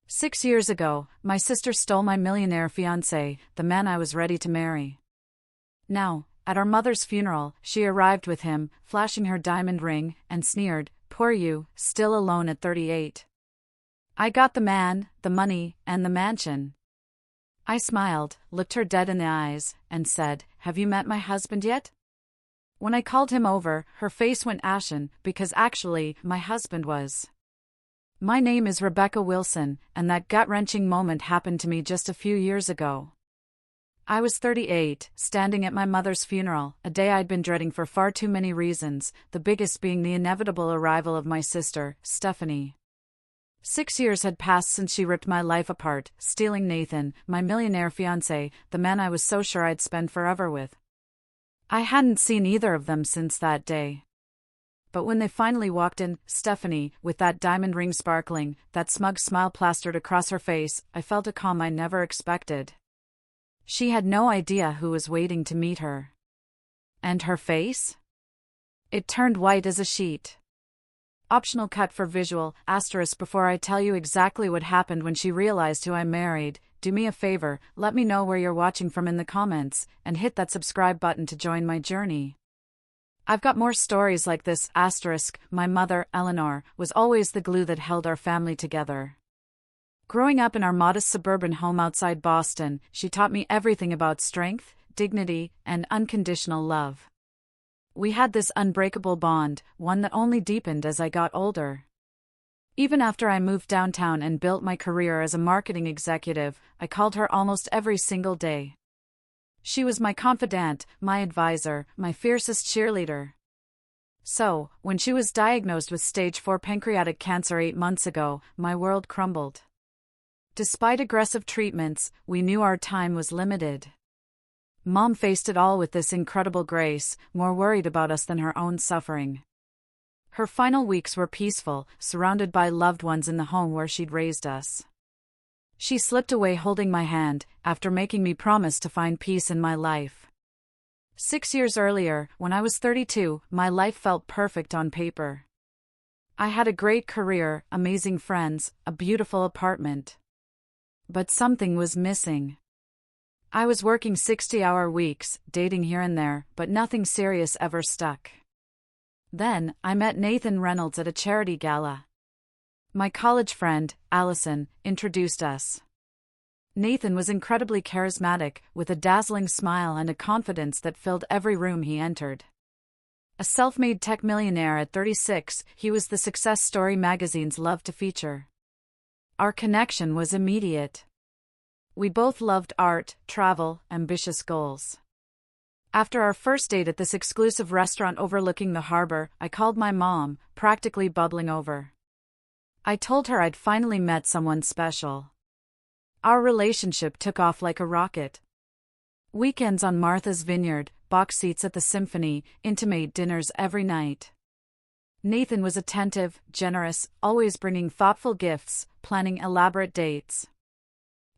6 years ago, my sister stole my millionaire fiancé, the man I was ready to marry. Now, at our mother's funeral, she arrived with him, flashing her diamond ring, and sneered, "Poor you, still alone at 38. I got the man, the money, and the mansion." I smiled, looked her dead in the eyes, and said, "Have you met my husband yet?" When I called him over, her face went ashen, because actually, my husband was. My name is Rebecca Wilson, and that gut-wrenching moment happened to me just a few years ago. I was 38, standing at my mother's funeral, a day I'd been dreading for far too many reasons, the biggest being the inevitable arrival of my sister, Stephanie. 6 years had passed since she ripped my life apart, stealing Nathan, my millionaire fiancé, the man I was so sure I'd spend forever with. I hadn't seen either of them since that day. But when they finally walked in, Stephanie, with that diamond ring sparkling, that smug smile plastered across her face, I felt a calm I never expected. She had no idea who was waiting to meet her. And her face? It turned white as a sheet. Optional cut for visual, *. Before I tell you exactly what happened when she realized who I married, do me a favor, let me know where you're watching from in the comments, and hit that subscribe button to join my journey. I've got more stories like this, *. My mother, Eleanor, was always the glue that held our family together. Growing up in our modest suburban home outside Boston, she taught me everything about strength, dignity, and unconditional love. We had this unbreakable bond, one that only deepened as I got older. Even after I moved downtown and built my career as a marketing executive, I called her almost every single day. She was my confidant, my advisor, my fiercest cheerleader. So, when she was diagnosed with stage 4 pancreatic cancer 8 months ago, my world crumbled. Despite aggressive treatments, we knew our time was limited. Mom faced it all with this incredible grace, more worried about us than her own suffering. Her final weeks were peaceful, surrounded by loved ones in the home where she'd raised us. She slipped away holding my hand, after making me promise to find peace in my life. 6 years earlier, when I was 32, my life felt perfect on paper. I had a great career, amazing friends, a beautiful apartment. But something was missing. I was working 60-hour weeks, dating here and there, but nothing serious ever stuck. Then, I met Nathan Reynolds at a charity gala. My college friend, Allison, introduced us. Nathan was incredibly charismatic, with a dazzling smile and a confidence that filled every room he entered. A self-made tech millionaire at 36, he was the success story magazines loved to feature. Our connection was immediate. We both loved art, travel, ambitious goals. After our first date at this exclusive restaurant overlooking the harbor, I called my mom, practically bubbling over. I told her I'd finally met someone special. Our relationship took off like a rocket. Weekends on Martha's Vineyard, box seats at the Symphony, intimate dinners every night. Nathan was attentive, generous, always bringing thoughtful gifts, planning elaborate dates.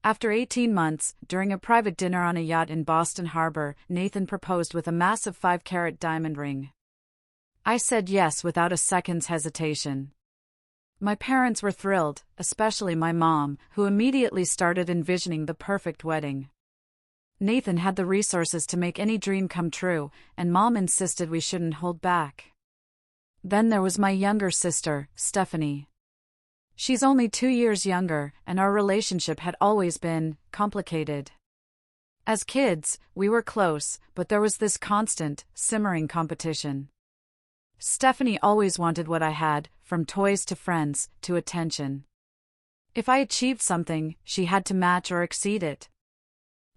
After 18 months, during a private dinner on a yacht in Boston Harbor, Nathan proposed with a massive 5-carat diamond ring. I said yes without a second's hesitation. My parents were thrilled, especially my mom, who immediately started envisioning the perfect wedding. Nathan had the resources to make any dream come true, and Mom insisted we shouldn't hold back. Then there was my younger sister, Stephanie. She's only 2 years younger, and our relationship had always been complicated. As kids, we were close, but there was this constant, simmering competition. Stephanie always wanted what I had, from toys to friends, to attention. If I achieved something, she had to match or exceed it.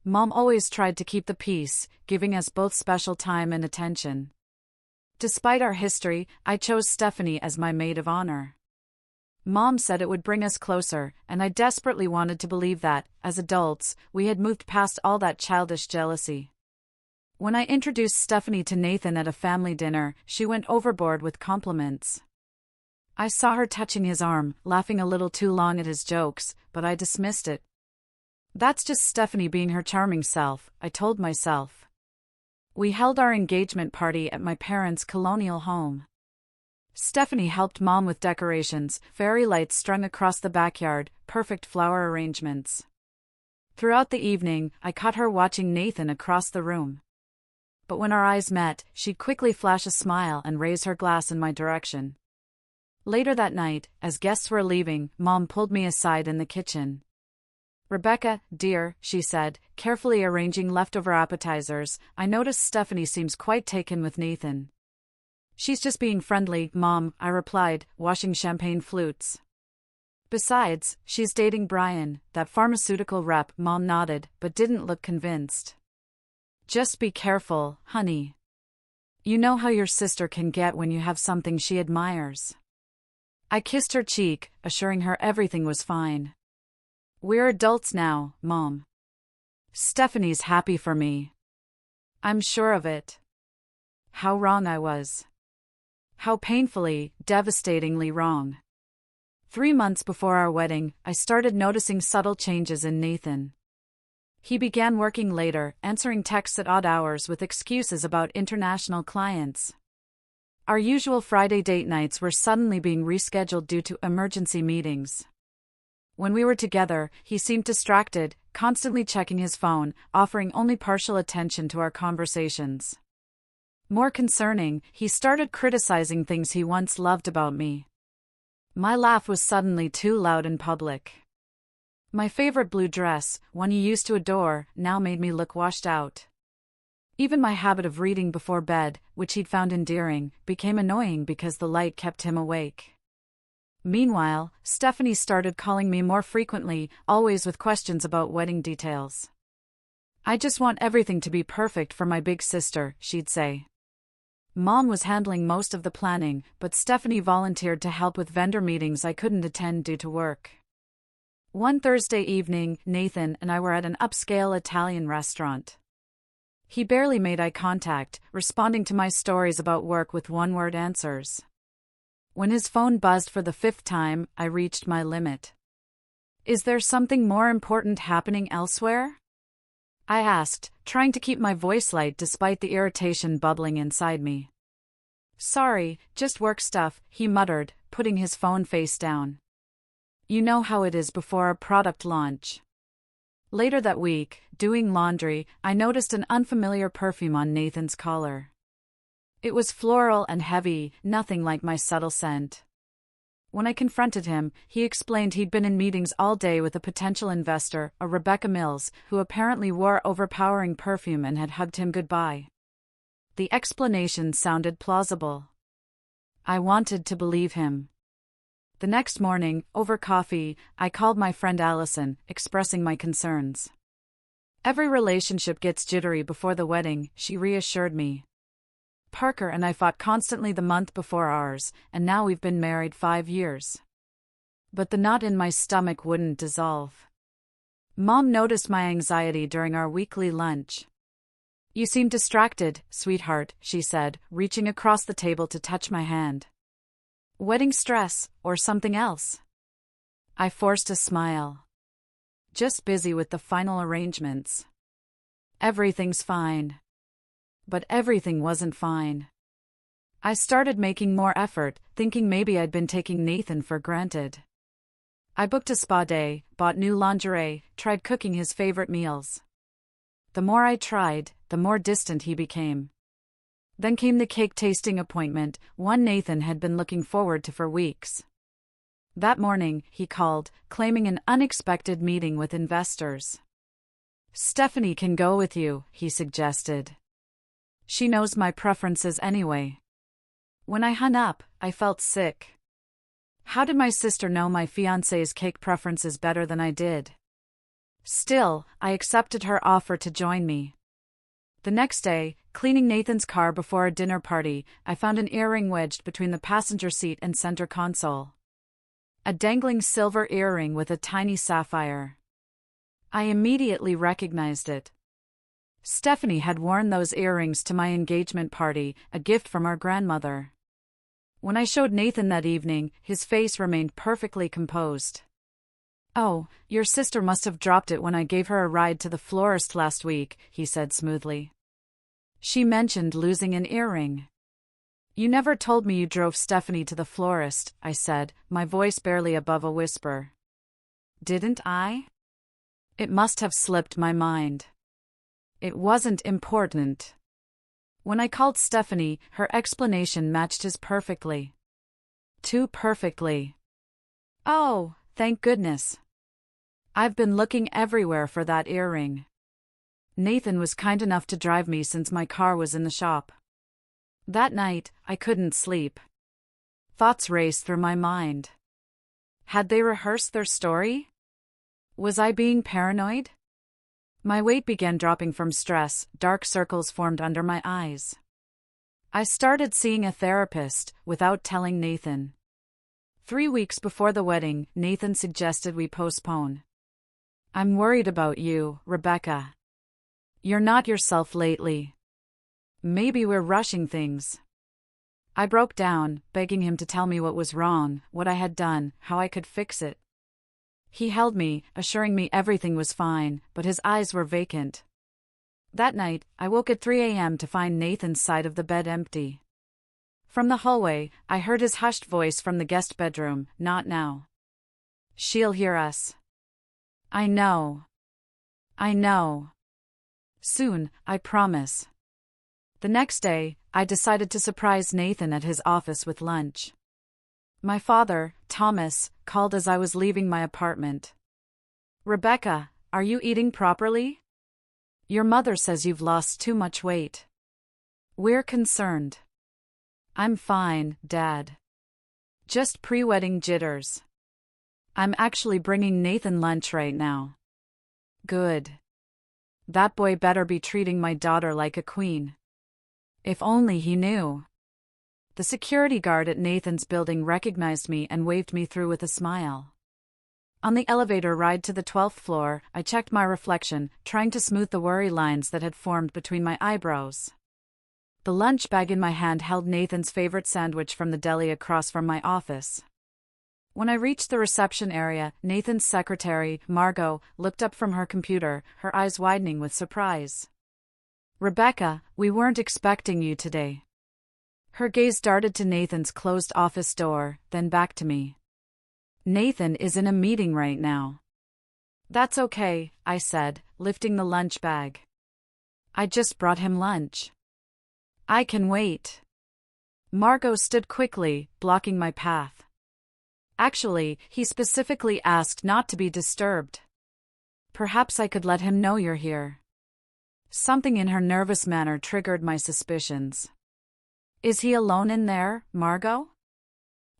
Mom always tried to keep the peace, giving us both special time and attention. Despite our history, I chose Stephanie as my maid of honor. Mom said it would bring us closer, and I desperately wanted to believe that, as adults, we had moved past all that childish jealousy. When I introduced Stephanie to Nathan at a family dinner, she went overboard with compliments. I saw her touching his arm, laughing a little too long at his jokes, but I dismissed it. That's just Stephanie being her charming self, I told myself. We held our engagement party at my parents' colonial home. Stephanie helped Mom with decorations, fairy lights strung across the backyard, perfect flower arrangements. Throughout the evening, I caught her watching Nathan across the room. But when our eyes met, she'd quickly flash a smile and raise her glass in my direction. Later that night, as guests were leaving, Mom pulled me aside in the kitchen. "Rebecca, dear," she said, carefully arranging leftover appetizers, "I notice Stephanie seems quite taken with Nathan." "She's just being friendly, Mom," I replied, washing champagne flutes. "Besides, she's dating Brian, that pharmaceutical rep." Mom nodded, but didn't look convinced. "Just be careful, honey. You know how your sister can get when you have something she admires." I kissed her cheek, assuring her everything was fine. "We're adults now, Mom. Stephanie's happy for me. I'm sure of it." How wrong I was. How painfully, devastatingly wrong. 3 months before our wedding, I started noticing subtle changes in Nathan. He began working later, answering texts at odd hours with excuses about international clients. Our usual Friday date nights were suddenly being rescheduled due to emergency meetings. When we were together, he seemed distracted, constantly checking his phone, offering only partial attention to our conversations. More concerning, he started criticizing things he once loved about me. My laugh was suddenly too loud in public. My favorite blue dress, one he used to adore, now made me look washed out. Even my habit of reading before bed, which he'd found endearing, became annoying because the light kept him awake. Meanwhile, Stephanie started calling me more frequently, always with questions about wedding details. "I just want everything to be perfect for my big sister," she'd say. Mom was handling most of the planning, but Stephanie volunteered to help with vendor meetings I couldn't attend due to work. One Thursday evening, Nathan and I were at an upscale Italian restaurant. He barely made eye contact, responding to my stories about work with one-word answers. When his phone buzzed for the 5th time, I reached my limit. "Is there something more important happening elsewhere?" I asked, trying to keep my voice light despite the irritation bubbling inside me. "Sorry, just work stuff," he muttered, putting his phone face down. "You know how it is before a product launch." Later that week, doing laundry, I noticed an unfamiliar perfume on Nathan's collar. It was floral and heavy, nothing like my subtle scent. When I confronted him, he explained he'd been in meetings all day with a potential investor, a Rebecca Mills, who apparently wore overpowering perfume and had hugged him goodbye. The explanation sounded plausible. I wanted to believe him. The next morning, over coffee, I called my friend Allison, expressing my concerns. "Every relationship gets jittery before the wedding," she reassured me. "Parker and I fought constantly the month before ours, and now we've been married 5 years. But the knot in my stomach wouldn't dissolve." Mom noticed my anxiety during our weekly lunch. "You seem distracted, sweetheart," she said, reaching across the table to touch my hand. "Wedding stress, or something else?" I forced a smile. "Just busy with the final arrangements. Everything's fine." But everything wasn't fine. I started making more effort, thinking maybe I'd been taking Nathan for granted. I booked a spa day, bought new lingerie, tried cooking his favorite meals. The more I tried, the more distant he became. Then came the cake tasting appointment, one Nathan had been looking forward to for weeks. That morning, he called, claiming an unexpected meeting with investors. "Stephanie can go with you," he suggested. "She knows my preferences anyway." When I hung up, I felt sick. How did my sister know my fiancé's cake preferences better than I did? Still, I accepted her offer to join me. The next day, cleaning Nathan's car before a dinner party, I found an earring wedged between the passenger seat and center console. A dangling silver earring with a tiny sapphire. I immediately recognized it. Stephanie had worn those earrings to my engagement party, a gift from our grandmother. When I showed Nathan that evening, his face remained perfectly composed. "Oh, your sister must have dropped it when I gave her a ride to the florist last week," he said smoothly. "She mentioned losing an earring." You never told me you drove Stephanie to the florist, I said, my voice barely above a whisper. Didn't I? It must have slipped my mind. It wasn't important. When I called Stephanie, her explanation matched his perfectly. Too perfectly. Oh, thank goodness. I've been looking everywhere for that earring. Nathan was kind enough to drive me since my car was in the shop. That night, I couldn't sleep. Thoughts raced through my mind. Had they rehearsed their story? Was I being paranoid? My weight began dropping from stress, dark circles formed under my eyes. I started seeing a therapist, without telling Nathan. 3 weeks before the wedding, Nathan suggested we postpone. I'm worried about you, Rebecca. You're not yourself lately. Maybe we're rushing things. I broke down, begging him to tell me what was wrong, what I had done, how I could fix it. He held me, assuring me everything was fine, but his eyes were vacant. That night, I woke at 3 a.m. to find Nathan's side of the bed empty. From the hallway, I heard his hushed voice from the guest bedroom, "Not now. She'll hear us." I know. Soon, I promise. The next day, I decided to surprise Nathan at his office with lunch. My father, Thomas, called as I was leaving my apartment. "Rebecca, are you eating properly? Your mother says you've lost too much weight. We're concerned." "I'm fine, Dad. Just pre-wedding jitters. I'm actually bringing Nathan lunch right now." "Good. That boy better be treating my daughter like a queen. If only he knew." The security guard at Nathan's building recognized me and waved me through with a smile. On the elevator ride to the 12th floor, I checked my reflection, trying to smooth the worry lines that had formed between my eyebrows. The lunch bag in my hand held Nathan's favorite sandwich from the deli across from my office. When I reached the reception area, Nathan's secretary, Margot, looked up from her computer, her eyes widening with surprise. "Rebecca, we weren't expecting you today." Her gaze darted to Nathan's closed office door, then back to me. "Nathan is in a meeting right now." "That's okay," I said, lifting the lunch bag. "I just brought him lunch. I can wait." Margot stood quickly, blocking my path. "Actually, he specifically asked not to be disturbed. Perhaps I could let him know you're here." Something in her nervous manner triggered my suspicions. "Is he alone in there, Margot?"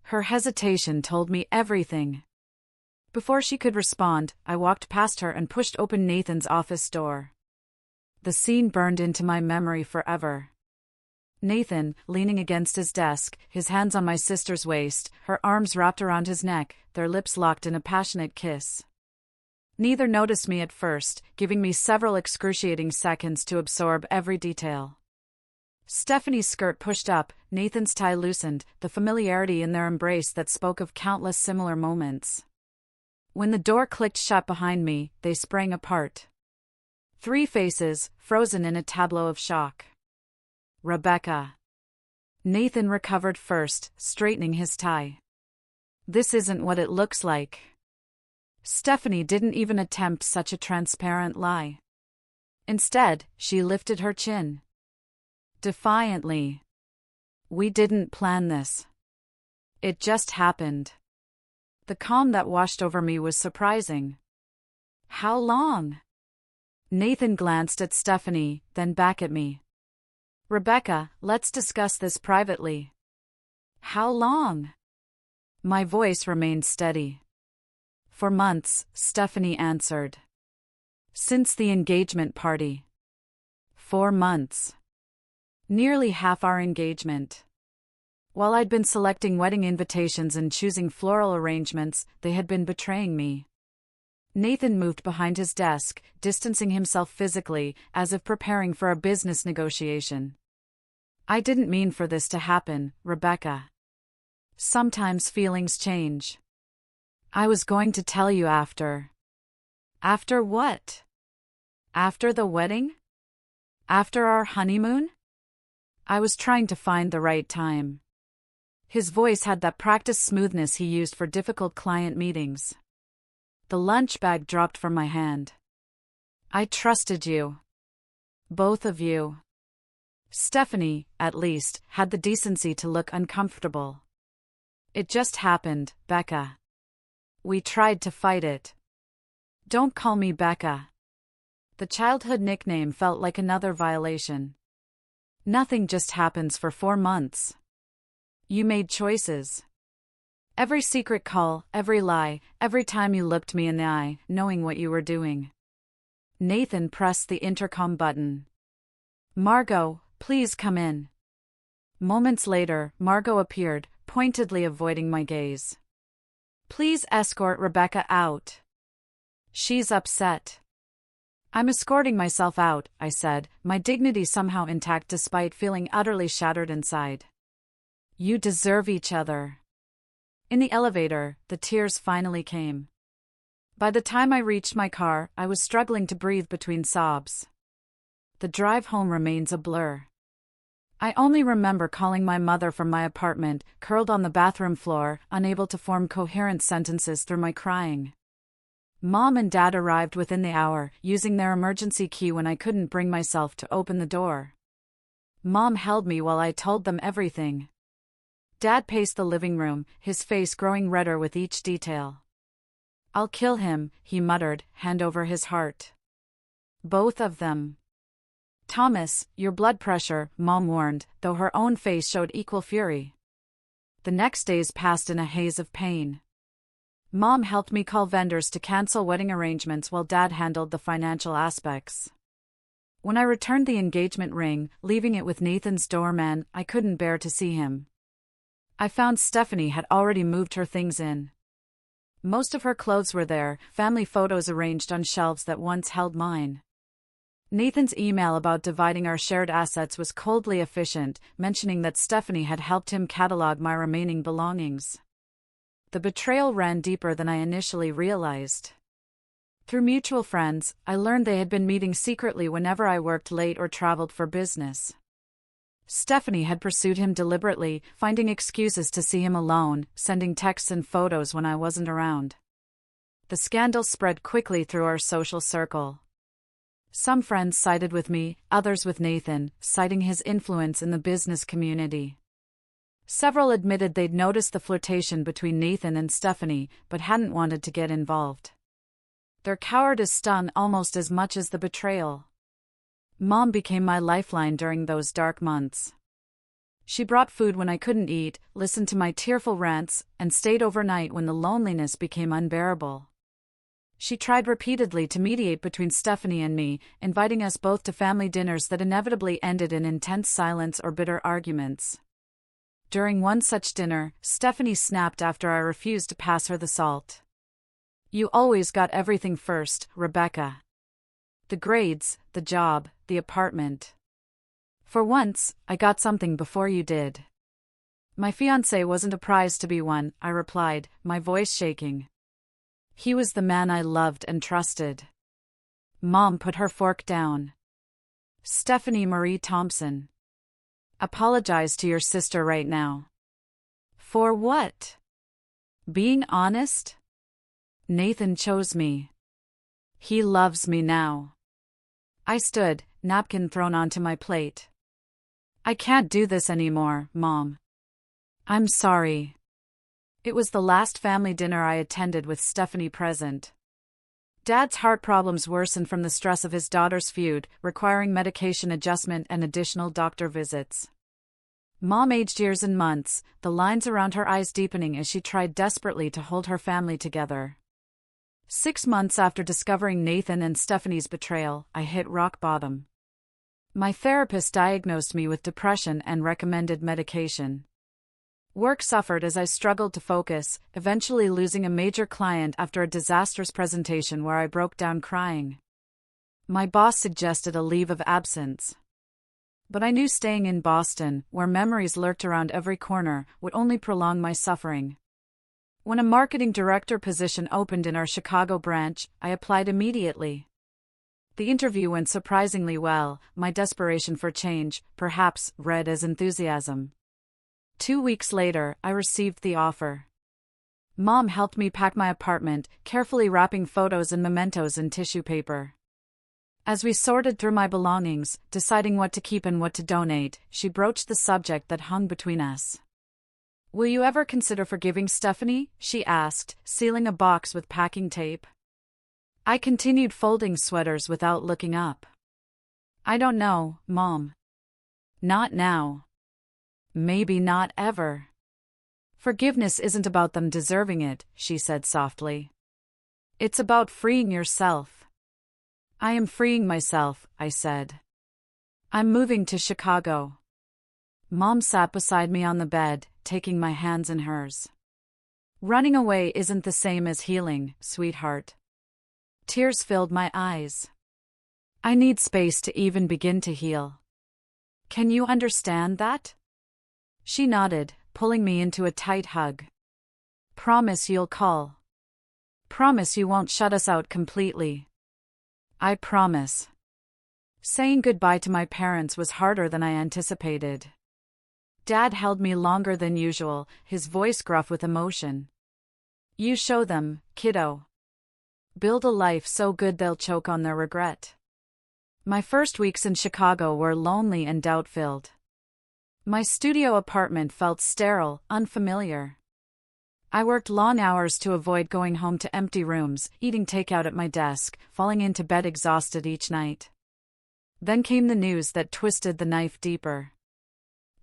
Her hesitation told me everything. Before she could respond, I walked past her and pushed open Nathan's office door. The scene burned into my memory forever. Nathan, leaning against his desk, his hands on my sister's waist, her arms wrapped around his neck, their lips locked in a passionate kiss. Neither noticed me at first, giving me several excruciating seconds to absorb every detail. Stephanie's skirt pushed up, Nathan's tie loosened, the familiarity in their embrace that spoke of countless similar moments. When the door clicked shut behind me, they sprang apart. 3 faces, frozen in a tableau of shock. "Rebecca." Nathan recovered first, straightening his tie. "This isn't what it looks like." Stephanie didn't even attempt such a transparent lie. Instead, she lifted her chin. Defiantly. "We didn't plan this. It just happened." The calm that washed over me was surprising. "How long?" Nathan glanced at Stephanie, then back at me. "Rebecca, let's discuss this privately." "How long?" My voice remained steady. "For months," Stephanie answered. "Since the engagement party." 4 months. Nearly half our engagement. While I'd been selecting wedding invitations and choosing floral arrangements, they had been betraying me. Nathan moved behind his desk, distancing himself physically, as if preparing for a business negotiation. "I didn't mean for this to happen, Rebecca. Sometimes feelings change. I was going to tell you after." "After what? After the wedding? After our honeymoon?" I was trying to find the right time. His voice had that practiced smoothness he used for difficult client meetings. The lunch bag dropped from my hand. I trusted you. Both of you. Stephanie, at least, had the decency to look uncomfortable. It just happened, Becca. We tried to fight it. Don't call me Becca. The childhood nickname felt like another violation. Nothing just happens for 4 months. You made choices. Every secret call, every lie, every time you looked me in the eye, knowing what you were doing. Nathan pressed the intercom button. Margot, please come in. Moments later, Margot appeared, pointedly avoiding my gaze. Please escort Rebecca out. She's upset. I'm escorting myself out, I said, my dignity somehow intact despite feeling utterly shattered inside. You deserve each other. In the elevator, the tears finally came. By the time I reached my car, I was struggling to breathe between sobs. The drive home remains a blur. I only remember calling my mother from my apartment, curled on the bathroom floor, unable to form coherent sentences through my crying. Mom and Dad arrived within the hour, using their emergency key when I couldn't bring myself to open the door. Mom held me while I told them everything. Dad paced the living room, his face growing redder with each detail. I'll kill him, he muttered, hand over his heart. Both of them. Thomas, your blood pressure, Mom warned, though her own face showed equal fury. The next days passed in a haze of pain. Mom helped me call vendors to cancel wedding arrangements while Dad handled the financial aspects. When I returned the engagement ring, leaving it with Nathan's doorman, I couldn't bear to see him. I found Stephanie had already moved her things in. Most of her clothes were there, family photos arranged on shelves that once held mine. Nathan's email about dividing our shared assets was coldly efficient, mentioning that Stephanie had helped him catalog my remaining belongings. The betrayal ran deeper than I initially realized. Through mutual friends, I learned they had been meeting secretly whenever I worked late or traveled for business. Stephanie had pursued him deliberately, finding excuses to see him alone, sending texts and photos when I wasn't around. The scandal spread quickly through our social circle. Some friends sided with me, others with Nathan, citing his influence in the business community. Several admitted they'd noticed the flirtation between Nathan and Stephanie, but hadn't wanted to get involved. Their cowardice stung almost as much as the betrayal. Mom became my lifeline during those dark months. She brought food when I couldn't eat, listened to my tearful rants, and stayed overnight when the loneliness became unbearable. She tried repeatedly to mediate between Stephanie and me, inviting us both to family dinners that inevitably ended in intense silence or bitter arguments. During one such dinner, Stephanie snapped after I refused to pass her the salt. You always got everything first, Rebecca. The grades, the job, the apartment. For once, I got something before you did. My fiancé wasn't a prize to be won, I replied, my voice shaking. He was the man I loved and trusted. Mom put her fork down. Stephanie Marie Thompson. Apologize to your sister right now. For what? Being honest? Nathan chose me. He loves me now. I stood, napkin thrown onto my plate. I can't do this anymore, Mom. I'm sorry. It was the last family dinner I attended with Stephanie present. Dad's heart problems worsened from the stress of his daughter's feud, requiring medication adjustment and additional doctor visits. Mom aged years and months, the lines around her eyes deepening as she tried desperately to hold her family together. 6 months after discovering Nathan and Stephanie's betrayal, I hit rock bottom. My therapist diagnosed me with depression and recommended medication. Work suffered as I struggled to focus, eventually losing a major client after a disastrous presentation where I broke down crying. My boss suggested a leave of absence. But I knew staying in Boston, where memories lurked around every corner, would only prolong my suffering. When a marketing director position opened in our Chicago branch, I applied immediately. The interview went surprisingly well, my desperation for change, perhaps, read as enthusiasm. 2 weeks later, I received the offer. Mom helped me pack my apartment, carefully wrapping photos and mementos in tissue paper. As we sorted through my belongings, deciding what to keep and what to donate, she broached the subject that hung between us. "Will you ever consider forgiving Stephanie?" she asked, sealing a box with packing tape. I continued folding sweaters without looking up. "I don't know, Mom. Not now. Maybe not ever. Forgiveness isn't about them deserving it," she said softly. "It's about freeing yourself." "I am freeing myself," I said. "I'm moving to Chicago." Mom sat beside me on the bed, taking my hands in hers. "Running away isn't the same as healing, sweetheart." Tears filled my eyes. "I need space to even begin to heal. Can you understand that?" She nodded, pulling me into a tight hug. "Promise you'll call. Promise you won't shut us out completely." "I promise." Saying goodbye to my parents was harder than I anticipated. Dad held me longer than usual, his voice gruff with emotion. "You show them, kiddo. Build a life so good they'll choke on their regret." My first weeks in Chicago were lonely and doubt-filled. My studio apartment felt sterile, unfamiliar. I worked long hours to avoid going home to empty rooms, eating takeout at my desk, falling into bed exhausted each night. Then came the news that twisted the knife deeper.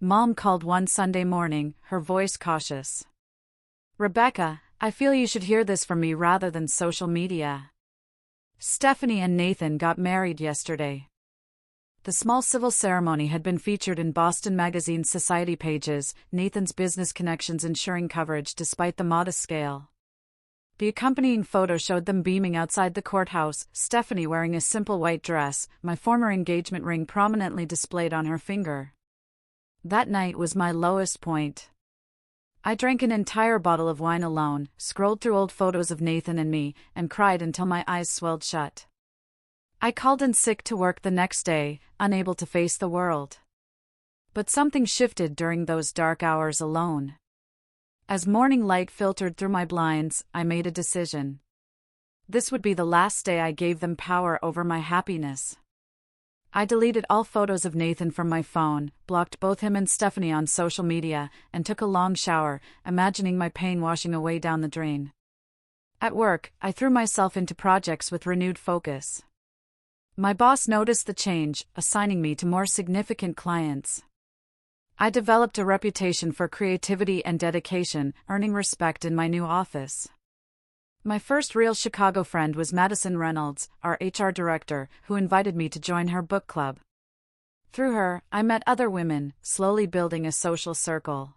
Mom called one Sunday morning, her voice cautious. "Rebecca, I feel you should hear this from me rather than social media. Stephanie and Nathan got married yesterday." The small civil ceremony had been featured in Boston Magazine's society pages, Nathan's business connections ensuring coverage despite the modest scale. The accompanying photo showed them beaming outside the courthouse, Stephanie wearing a simple white dress, my former engagement ring prominently displayed on her finger. That night was my lowest point. I drank an entire bottle of wine alone, scrolled through old photos of Nathan and me, and cried until my eyes swelled shut. I called in sick to work the next day, unable to face the world. But something shifted during those dark hours alone. As morning light filtered through my blinds, I made a decision. This would be the last day I gave them power over my happiness. I deleted all photos of Nathan from my phone, blocked both him and Stephanie on social media, and took a long shower, imagining my pain washing away down the drain. At work, I threw myself into projects with renewed focus. My boss noticed the change, assigning me to more significant clients. I developed a reputation for creativity and dedication, earning respect in my new office. My first real Chicago friend was Madison Reynolds, our HR director, who invited me to join her book club. Through her, I met other women, slowly building a social circle.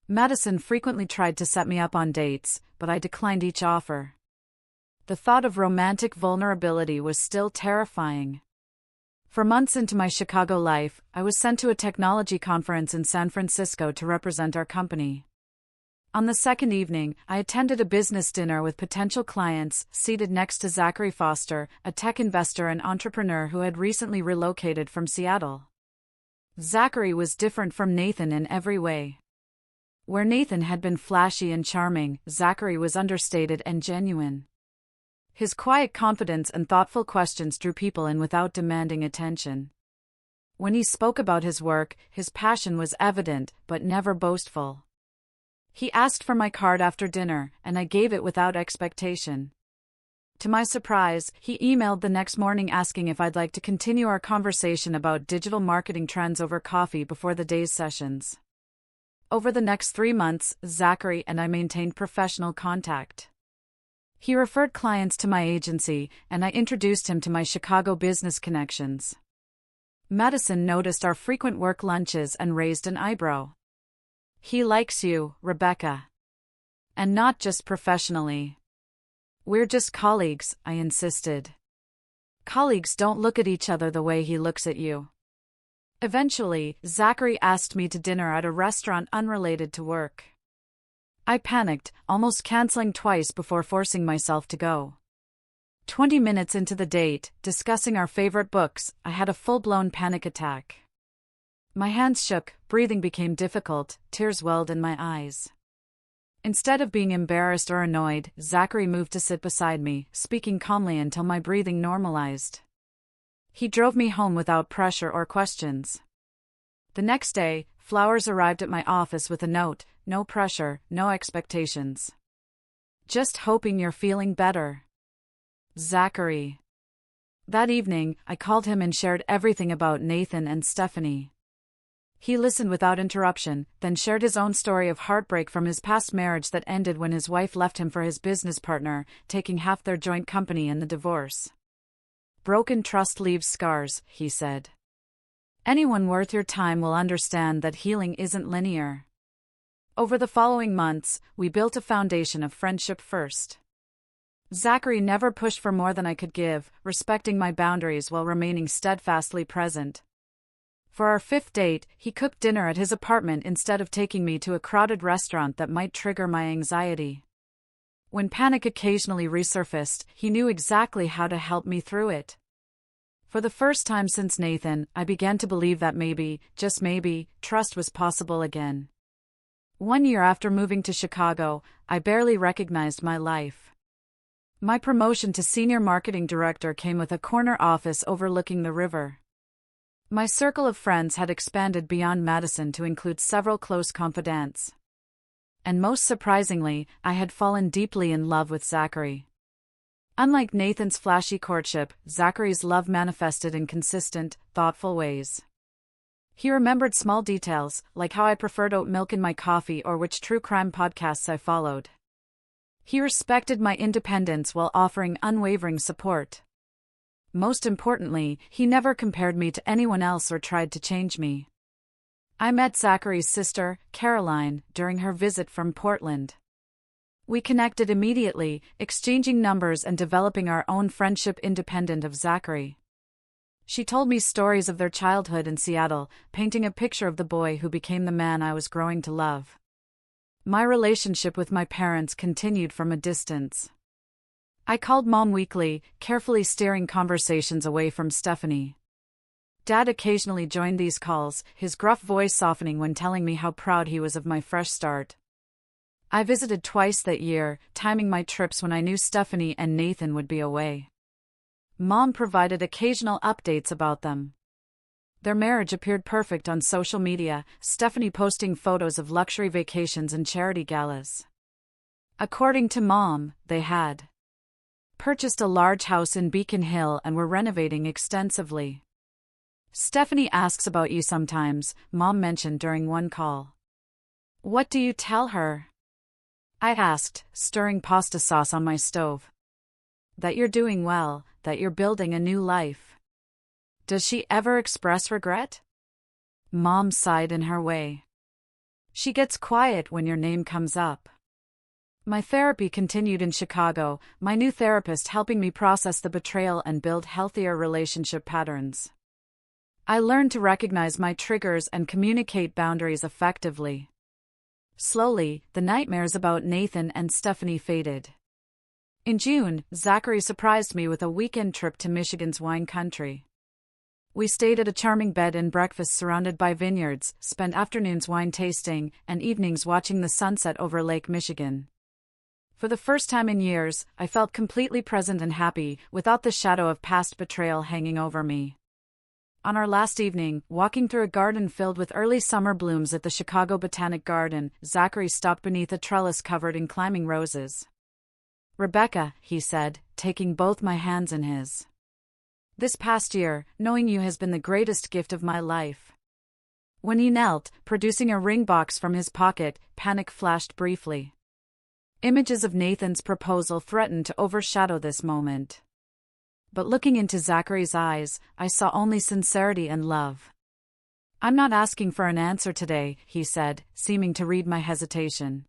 Madison frequently tried to set me up on dates, but I declined each offer. The thought of romantic vulnerability was still terrifying. For months into my Chicago life, I was sent to a technology conference in San Francisco to represent our company. On the second evening, I attended a business dinner with potential clients, seated next to Zachary Foster, a tech investor and entrepreneur who had recently relocated from Seattle. Zachary was different from Nathan in every way. Where Nathan had been flashy and charming, Zachary was understated and genuine. His quiet confidence and thoughtful questions drew people in without demanding attention. When he spoke about his work, his passion was evident, but never boastful. He asked for my card after dinner, and I gave it without expectation. To my surprise, he emailed the next morning asking if I'd like to continue our conversation about digital marketing trends over coffee before the day's sessions. Over the next 3 months, Zachary and I maintained professional contact. He referred clients to my agency, and I introduced him to my Chicago business connections. Madison noticed our frequent work lunches and raised an eyebrow. "He likes you, Rebecca. And not just professionally." "We're just colleagues," I insisted. "Colleagues don't look at each other the way he looks at you." Eventually, Zachary asked me to dinner at a restaurant unrelated to work. I panicked, almost canceling twice before forcing myself to go. 20 minutes into the date, discussing our favorite books, I had a full-blown panic attack. My hands shook, breathing became difficult, tears welled in my eyes. Instead of being embarrassed or annoyed, Zachary moved to sit beside me, speaking calmly until my breathing normalized. He drove me home without pressure or questions. The next day, flowers arrived at my office with a note, no pressure, no expectations. Just hoping you're feeling better. Zachary. That evening, I called him and shared everything about Nathan and Stephanie. He listened without interruption, then shared his own story of heartbreak from his past marriage that ended when his wife left him for his business partner, taking half their joint company in the divorce. Broken trust leaves scars, he said. Anyone worth your time will understand that healing isn't linear. Over the following months, we built a foundation of friendship first. Zachary never pushed for more than I could give, respecting my boundaries while remaining steadfastly present. For our 5th date, he cooked dinner at his apartment instead of taking me to a crowded restaurant that might trigger my anxiety. When panic occasionally resurfaced, he knew exactly how to help me through it. For the first time since Nathan, I began to believe that maybe, just maybe, trust was possible again. 1 year after moving to Chicago, I barely recognized my life. My promotion to senior marketing director came with a corner office overlooking the river. My circle of friends had expanded beyond Madison to include several close confidants. And most surprisingly, I had fallen deeply in love with Zachary. Unlike Nathan's flashy courtship, Zachary's love manifested in consistent, thoughtful ways. He remembered small details, like how I preferred oat milk in my coffee or which true crime podcasts I followed. He respected my independence while offering unwavering support. Most importantly, he never compared me to anyone else or tried to change me. I met Zachary's sister, Caroline, during her visit from Portland. We connected immediately, exchanging numbers and developing our own friendship independent of Zachary. She told me stories of their childhood in Seattle, painting a picture of the boy who became the man I was growing to love. My relationship with my parents continued from a distance. I called Mom weekly, carefully steering conversations away from Stephanie. Dad occasionally joined these calls, his gruff voice softening when telling me how proud he was of my fresh start. I visited twice that year, timing my trips when I knew Stephanie and Nathan would be away. Mom provided occasional updates about them. Their marriage appeared perfect on social media, Stephanie posting photos of luxury vacations and charity galas. According to Mom, they had purchased a large house in Beacon Hill and were renovating extensively. Stephanie asks about you sometimes, Mom mentioned during one call. What do you tell her? I asked, stirring pasta sauce on my stove. That you're doing well, that you're building a new life. Does she ever express regret? Mom sighed in her way. She gets quiet when your name comes up. My therapy continued in Chicago, my new therapist helping me process the betrayal and build healthier relationship patterns. I learned to recognize my triggers and communicate boundaries effectively. Slowly, the nightmares about Nathan and Stephanie faded. In June, Zachary surprised me with a weekend trip to Michigan's wine country. We stayed at a charming bed and breakfast surrounded by vineyards, spent afternoons wine tasting, and evenings watching the sunset over Lake Michigan. For the first time in years, I felt completely present and happy, without the shadow of past betrayal hanging over me. On our last evening, walking through a garden filled with early summer blooms at the Chicago Botanic Garden, Zachary stopped beneath a trellis covered in climbing roses. Rebecca, he said, taking both my hands in his. This past year, knowing you has been the greatest gift of my life. When he knelt, producing a ring box from his pocket, panic flashed briefly. Images of Nathan's proposal threatened to overshadow this moment. But looking into Zachary's eyes, I saw only sincerity and love. I'm not asking for an answer today, he said, seeming to read my hesitation.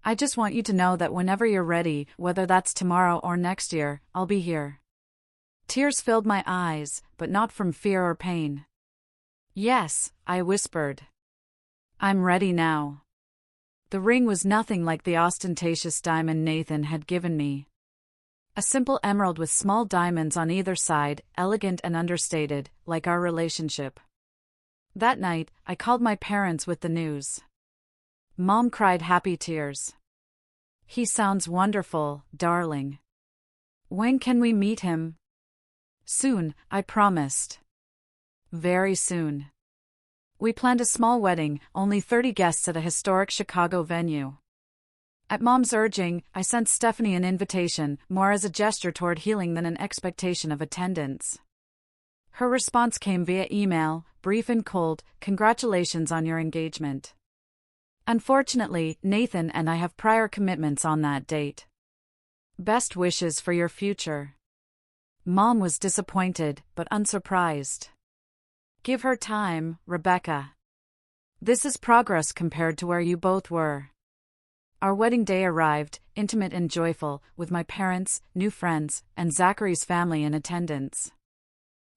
I just want you to know that whenever you're ready, whether that's tomorrow or next year, I'll be here. Tears filled my eyes, but not from fear or pain. Yes, I whispered. I'm ready now. The ring was nothing like the ostentatious diamond Nathan had given me. A simple emerald with small diamonds on either side, elegant and understated, like our relationship. That night, I called my parents with the news. Mom cried happy tears. "He sounds wonderful, darling. When can we meet him?" "Soon," I promised. "Very soon." We planned a small wedding, only 30 guests at a historic Chicago venue. At Mom's urging, I sent Stephanie an invitation, more as a gesture toward healing than an expectation of attendance. Her response came via email, brief and cold: "Congratulations on your engagement. Unfortunately, Nathan and I have prior commitments on that date. Best wishes for your future." Mom was disappointed, but unsurprised. "Give her time, Rebecca. This is progress compared to where you both were." Our wedding day arrived, intimate and joyful, with my parents, new friends, and Zachary's family in attendance.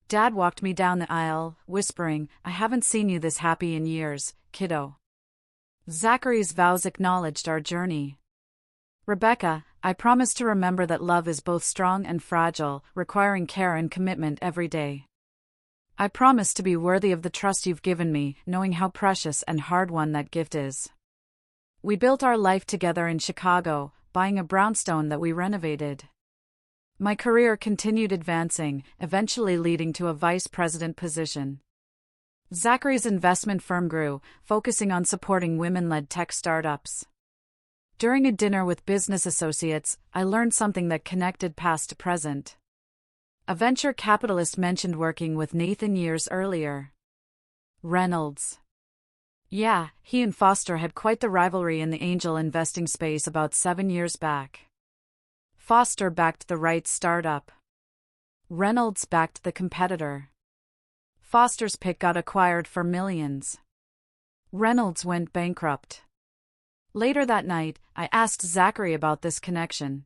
Dad walked me down the aisle, whispering, "I haven't seen you this happy in years, kiddo." Zachary's vows acknowledged our journey. "Rebecca, I promise to remember that love is both strong and fragile, requiring care and commitment every day. I promise to be worthy of the trust you've given me, knowing how precious and hard-won that gift is." We built our life together in Chicago, buying a brownstone that we renovated. My career continued advancing, eventually leading to a vice president position. Zachary's investment firm grew, focusing on supporting women-led tech startups. During a dinner with business associates, I learned something that connected past to present. A venture capitalist mentioned working with Nathan years earlier. Reynolds. Yeah, he and Foster had quite the rivalry in the angel investing space about 7 years back. Foster backed the right startup. Reynolds backed the competitor. Foster's pick got acquired for millions. Reynolds went bankrupt. Later that night, I asked Zachary about this connection.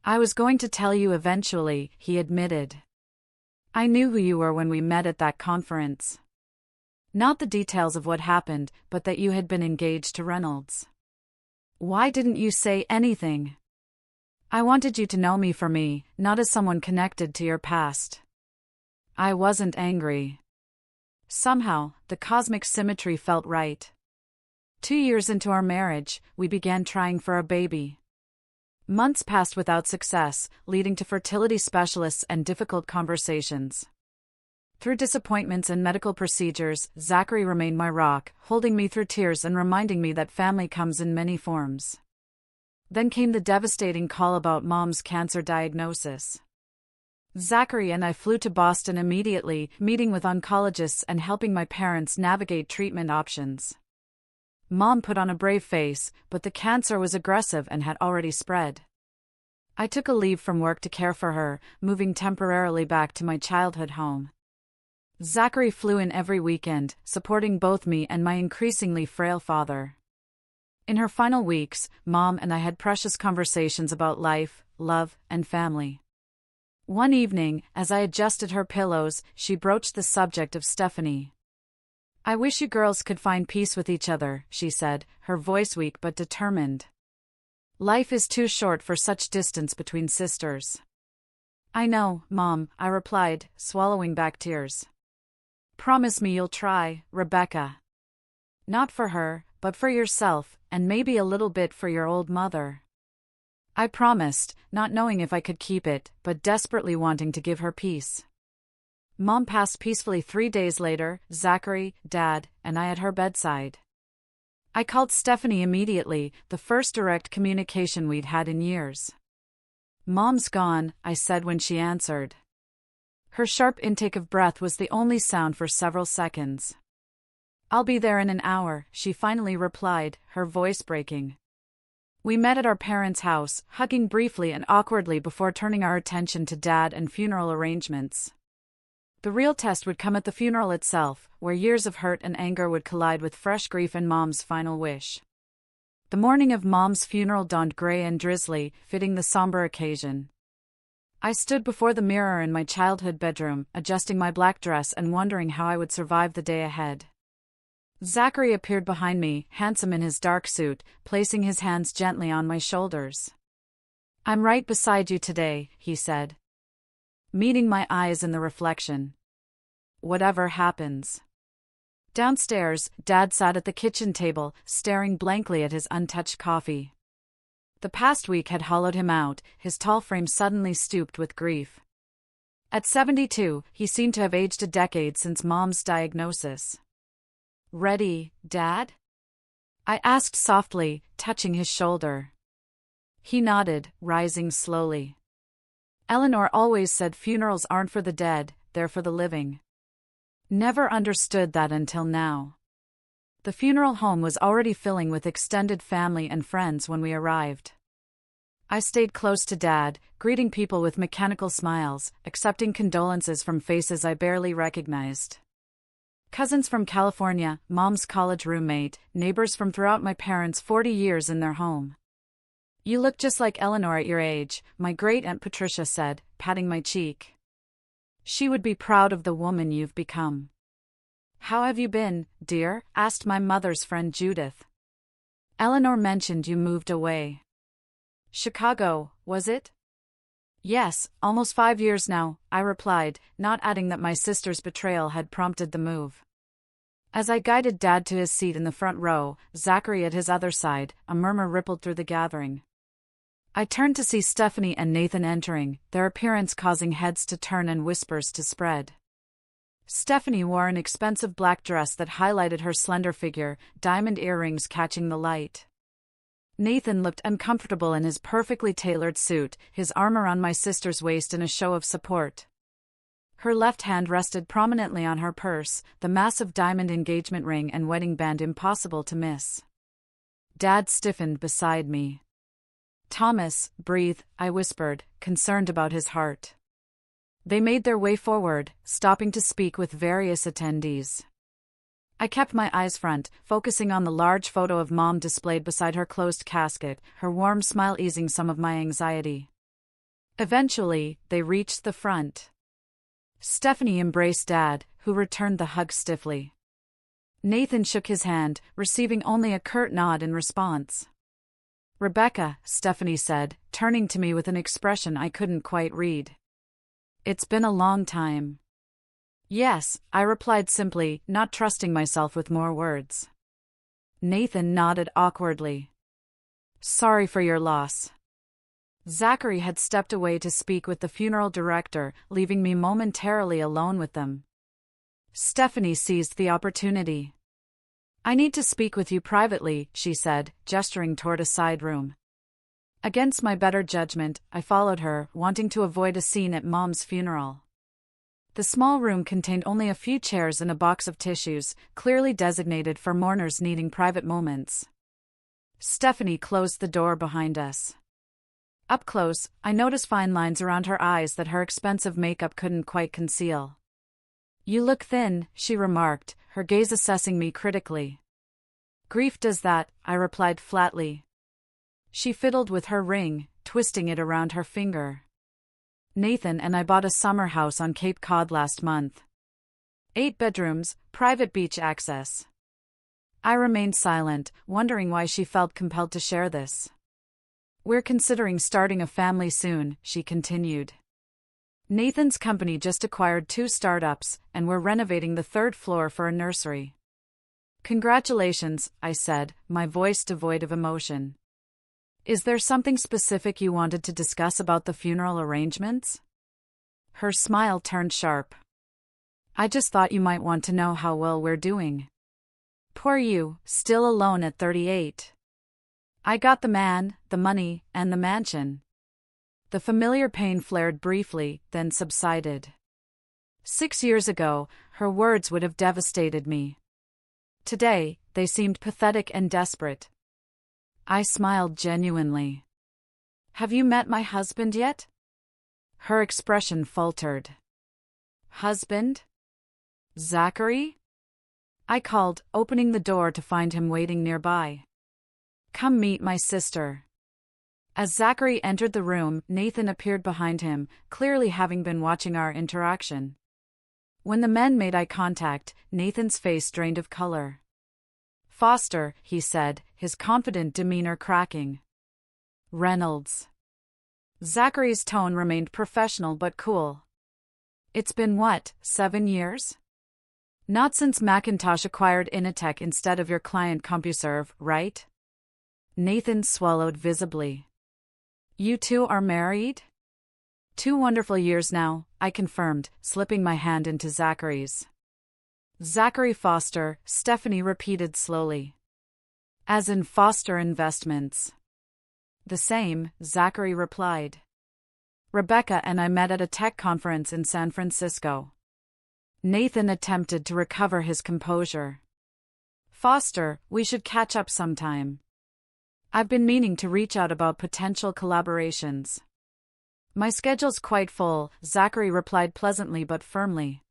"I was going to tell you eventually," he admitted. "I knew who you were when we met at that conference. Not the details of what happened, but that you had been engaged to Reynolds. Why didn't you say anything?" "I wanted you to know me for me, not as someone connected to your past." I wasn't angry. Somehow, the cosmic symmetry felt right. 2 years into our marriage, we began trying for a baby. Months passed without success, leading to fertility specialists and difficult conversations. Through disappointments and medical procedures, Zachary remained my rock, holding me through tears and reminding me that family comes in many forms. Then came the devastating call about Mom's cancer diagnosis. Zachary and I flew to Boston immediately, meeting with oncologists and helping my parents navigate treatment options. Mom put on a brave face, but the cancer was aggressive and had already spread. I took a leave from work to care for her, moving temporarily back to my childhood home. Zachary flew in every weekend, supporting both me and my increasingly frail father. In her final weeks, Mom and I had precious conversations about life, love, and family. One evening, as I adjusted her pillows, she broached the subject of Stephanie. "I wish you girls could find peace with each other," she said, her voice weak but determined. "Life is too short for such distance between sisters." "I know, Mom," I replied, swallowing back tears. "Promise me you'll try, Rebecca. Not for her, but for yourself, and maybe a little bit for your old mother." I promised, not knowing if I could keep it, but desperately wanting to give her peace. Mom passed peacefully 3 days later, Zachary, Dad, and I at her bedside. I called Stephanie immediately, the first direct communication we'd had in years. "Mom's gone," I said when she answered. Her sharp intake of breath was the only sound for several seconds. "I'll be there in an hour," she finally replied, her voice breaking. We met at our parents' house, hugging briefly and awkwardly before turning our attention to Dad and funeral arrangements. The real test would come at the funeral itself, where years of hurt and anger would collide with fresh grief and Mom's final wish. The morning of Mom's funeral dawned gray and drizzly, fitting the somber occasion. I stood before the mirror in my childhood bedroom, adjusting my black dress and wondering how I would survive the day ahead. Zachary appeared behind me, handsome in his dark suit, placing his hands gently on my shoulders. I'm right beside you today, he said, meeting my eyes in the reflection. Whatever happens. Downstairs, Dad sat at the kitchen table, staring blankly at his untouched coffee. The past week had hollowed him out, his tall frame suddenly stooped with grief. At 72, he seemed to have aged a decade since Mom's diagnosis. Ready, Dad? I asked softly, touching his shoulder. He nodded, rising slowly. Eleanor always said funerals aren't for the dead, they're for the living. Never understood that until now. The funeral home was already filling with extended family and friends when we arrived. I stayed close to Dad, greeting people with mechanical smiles, accepting condolences from faces I barely recognized. Cousins from California, Mom's college roommate, neighbors from throughout my parents' 40 years in their home. You look just like Eleanor at your age, my great-aunt Patricia said, patting my cheek. She would be proud of the woman you've become. How have you been, dear? Asked my mother's friend Judith. Eleanor mentioned you moved away. Chicago, was it? Yes, almost 5 years now, I replied, not adding that my sister's betrayal had prompted the move. As I guided Dad to his seat in the front row, Zachary at his other side, a murmur rippled through the gathering. I turned to see Stephanie and Nathan entering, their appearance causing heads to turn and whispers to spread. Stephanie wore an expensive black dress that highlighted her slender figure, diamond earrings catching the light. Nathan looked uncomfortable in his perfectly tailored suit, his arm around my sister's waist in a show of support. Her left hand rested prominently on her purse, the massive diamond engagement ring and wedding band impossible to miss. Dad stiffened beside me. Thomas, breathe, I whispered, concerned about his heart. They made their way forward, stopping to speak with various attendees. I kept my eyes front, focusing on the large photo of Mom displayed beside her closed casket, her warm smile easing some of my anxiety. Eventually, they reached the front. Stephanie embraced Dad, who returned the hug stiffly. Nathan shook his hand, receiving only a curt nod in response. Rebecca, Stephanie said, turning to me with an expression I couldn't quite read. It's been a long time. Yes, I replied simply, not trusting myself with more words. Nathan nodded awkwardly. Sorry for your loss. Zachary had stepped away to speak with the funeral director, leaving me momentarily alone with them. Stephanie seized the opportunity. I need to speak with you privately, she said, gesturing toward a side room. Against my better judgment, I followed her, wanting to avoid a scene at Mom's funeral. The small room contained only a few chairs and a box of tissues, clearly designated for mourners needing private moments. Stephanie closed the door behind us. Up close, I noticed fine lines around her eyes that her expensive makeup couldn't quite conceal. You look thin, she remarked, her gaze assessing me critically. Grief does that, I replied flatly. She fiddled with her ring, twisting it around her finger. Nathan and I bought a summer house on Cape Cod last month. 8 bedrooms, private beach access. I remained silent, wondering why she felt compelled to share this. We're considering starting a family soon, she continued. Nathan's company just acquired 2 startups, and we're renovating the 3rd floor for a nursery. Congratulations, I said, my voice devoid of emotion. Is there something specific you wanted to discuss about the funeral arrangements? Her smile turned sharp. I just thought you might want to know how well we're doing. Poor you, still alone at 38. I got the man, the money, and the mansion. The familiar pain flared briefly, then subsided. 6 years ago, her words would have devastated me. Today, they seemed pathetic and desperate. I smiled genuinely. Have you met my husband yet? Her expression faltered. Husband? Zachary? I called, opening the door to find him waiting nearby. Come meet my sister. As Zachary entered the room, Nathan appeared behind him, clearly having been watching our interaction. When the men made eye contact, Nathan's face drained of color. Foster, he said, his confident demeanor cracking. Reynolds. Zachary's tone remained professional but cool. It's been what, 7 years? Not since Macintosh acquired Initech instead of your client CompuServe, right? Nathan swallowed visibly. You two are married? 2 wonderful years now, I confirmed, slipping my hand into Zachary's. Zachary Foster, Stephanie repeated slowly. As in Foster Investments. The same, Zachary replied. Rebecca and I met at a tech conference in San Francisco. Nathan attempted to recover his composure. Foster, we should catch up sometime. I've been meaning to reach out about potential collaborations. My schedule's quite full, Zachary replied pleasantly but firmly.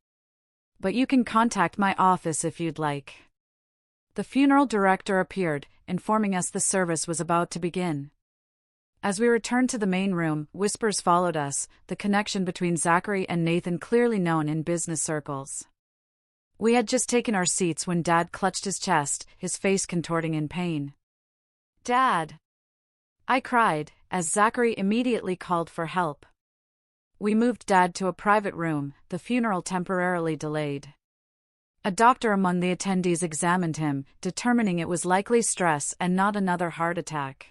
But you can contact my office if you'd like. The funeral director appeared, informing us the service was about to begin. As we returned to the main room, whispers followed us, the connection between Zachary and Nathan clearly known in business circles. We had just taken our seats when Dad clutched his chest, his face contorting in pain. Dad! I cried, as Zachary immediately called for help. We moved Dad to a private room, the funeral temporarily delayed. A doctor among the attendees examined him, determining it was likely stress and not another heart attack.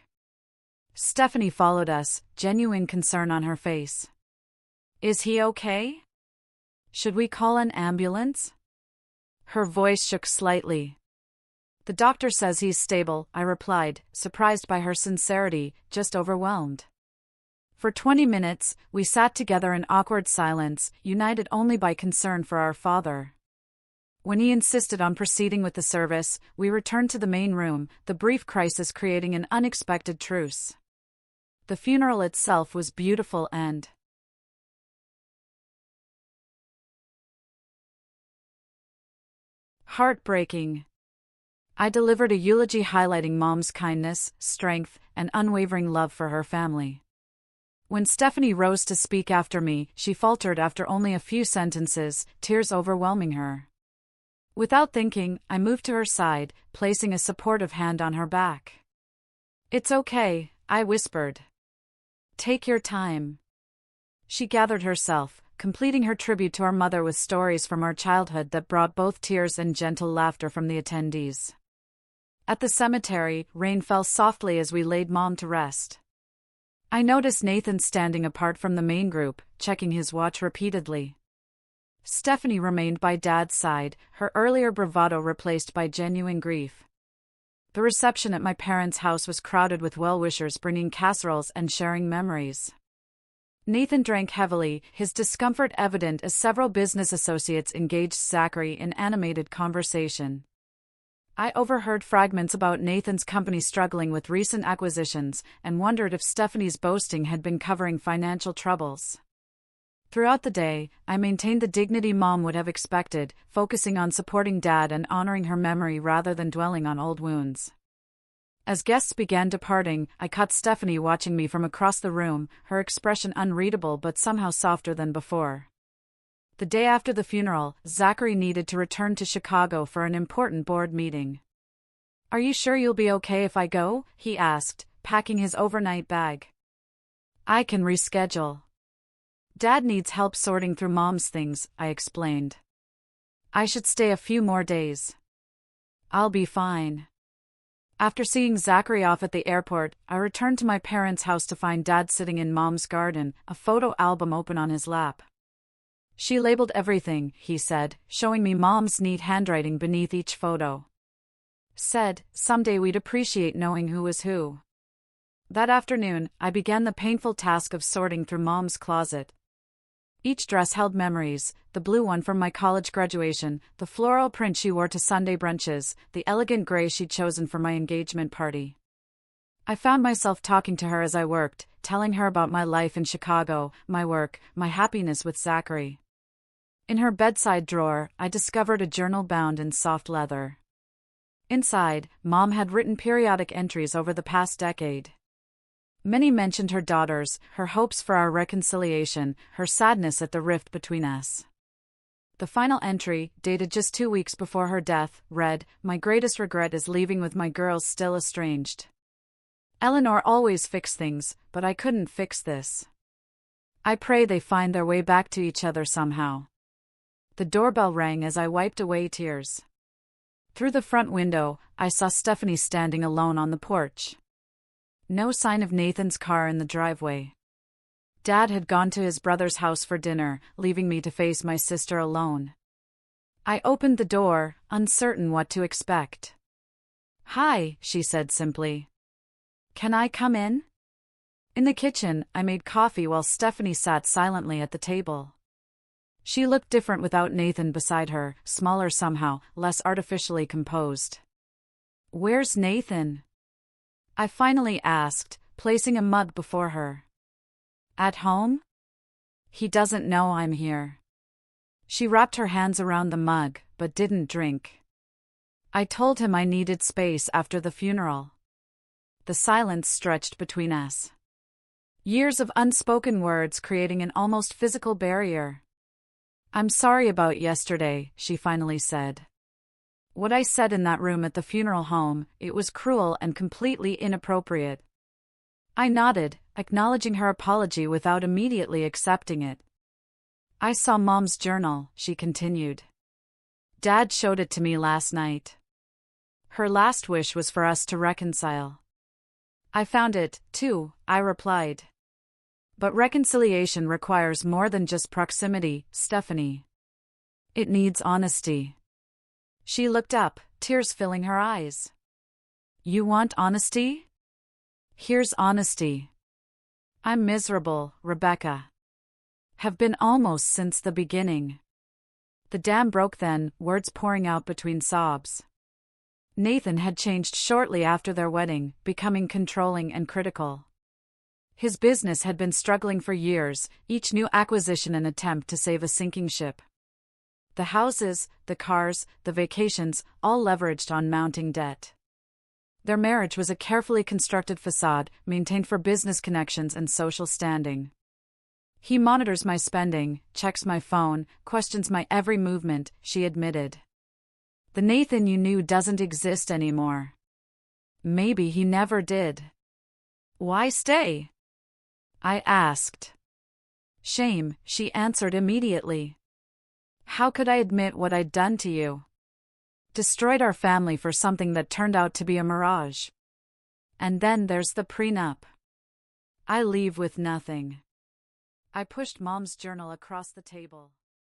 Stephanie followed us, genuine concern on her face. Is he okay? Should we call an ambulance? Her voice shook slightly. The doctor says he's stable, I replied, surprised by her sincerity, just overwhelmed. For 20 minutes, we sat together in awkward silence, united only by concern for our father. When he insisted on proceeding with the service, we returned to the main room, the brief crisis creating an unexpected truce. The funeral itself was beautiful and heartbreaking. I delivered a eulogy highlighting Mom's kindness, strength, and unwavering love for her family. When Stephanie rose to speak after me, she faltered after only a few sentences, tears overwhelming her. Without thinking, I moved to her side, placing a supportive hand on her back. It's okay, I whispered. Take your time. She gathered herself, completing her tribute to our mother with stories from our childhood that brought both tears and gentle laughter from the attendees. At the cemetery, rain fell softly as we laid Mom to rest. I noticed Nathan standing apart from the main group, checking his watch repeatedly. Stephanie remained by Dad's side, her earlier bravado replaced by genuine grief. The reception at my parents' house was crowded with well-wishers bringing casseroles and sharing memories. Nathan drank heavily, his discomfort evident as several business associates engaged Zachary in animated conversation. I overheard fragments about Nathan's company struggling with recent acquisitions and wondered if Stephanie's boasting had been covering financial troubles. Throughout the day, I maintained the dignity Mom would have expected, focusing on supporting Dad and honoring her memory rather than dwelling on old wounds. As guests began departing, I caught Stephanie watching me from across the room, her expression unreadable but somehow softer than before. The day after the funeral, Zachary needed to return to Chicago for an important board meeting. Are you sure you'll be okay if I go? He asked, packing his overnight bag. I can reschedule. Dad needs help sorting through Mom's things, I explained. I should stay a few more days. I'll be fine. After seeing Zachary off at the airport, I returned to my parents' house to find Dad sitting in Mom's garden, a photo album open on his lap. She labeled everything, he said, showing me Mom's neat handwriting beneath each photo. Said, someday we'd appreciate knowing who was who. That afternoon, I began the painful task of sorting through Mom's closet. Each dress held memories, the blue one from my college graduation, the floral print she wore to Sunday brunches, the elegant gray she'd chosen for my engagement party. I found myself talking to her as I worked, telling her about my life in Chicago, my work, my happiness with Zachary. In her bedside drawer, I discovered a journal bound in soft leather. Inside, Mom had written periodic entries over the past decade. Many mentioned her daughters, her hopes for our reconciliation, her sadness at the rift between us. The final entry, dated just 2 weeks before her death, read, "My greatest regret is leaving with my girls still estranged. Eleanor always fixed things, but I couldn't fix this. I pray they find their way back to each other somehow. The doorbell rang as I wiped away tears. Through the front window, I saw Stephanie standing alone on the porch. No sign of Nathan's car in the driveway. Dad had gone to his brother's house for dinner, leaving me to face my sister alone. I opened the door, uncertain what to expect. "Hi," she said simply. "Can I come in?" In the kitchen, I made coffee while Stephanie sat silently at the table. She looked different without Nathan beside her, smaller somehow, less artificially composed. "Where's Nathan?" I finally asked, placing a mug before her. "At home? He doesn't know I'm here." She wrapped her hands around the mug, but didn't drink. I told him I needed space after the funeral. The silence stretched between us. Years of unspoken words creating an almost physical barrier. "I'm sorry about yesterday," she finally said. "What I said in that room at the funeral home, it was cruel and completely inappropriate." I nodded, acknowledging her apology without immediately accepting it. "I saw Mom's journal," she continued. "Dad showed it to me last night. Her last wish was for us to reconcile." "I found it, too," I replied. "But reconciliation requires more than just proximity, Stephanie. It needs honesty." She looked up, tears filling her eyes. "You want honesty? Here's honesty. I'm miserable, Rebecca. Have been almost since the beginning." The dam broke then, words pouring out between sobs. Nathan had changed shortly after their wedding, becoming controlling and critical. His business had been struggling for years, each new acquisition an attempt to save a sinking ship. The houses, the cars, the vacations, all leveraged on mounting debt. Their marriage was a carefully constructed facade, maintained for business connections and social standing. "He monitors my spending, checks my phone, questions my every movement," she admitted. "The Nathan you knew doesn't exist anymore." Maybe he never did. "Why stay?" I asked. "Shame," she answered immediately. "How could I admit what I'd done to you? Destroyed our family for something that turned out to be a mirage. And then there's the prenup. I leave with nothing." I pushed Mom's journal across the table.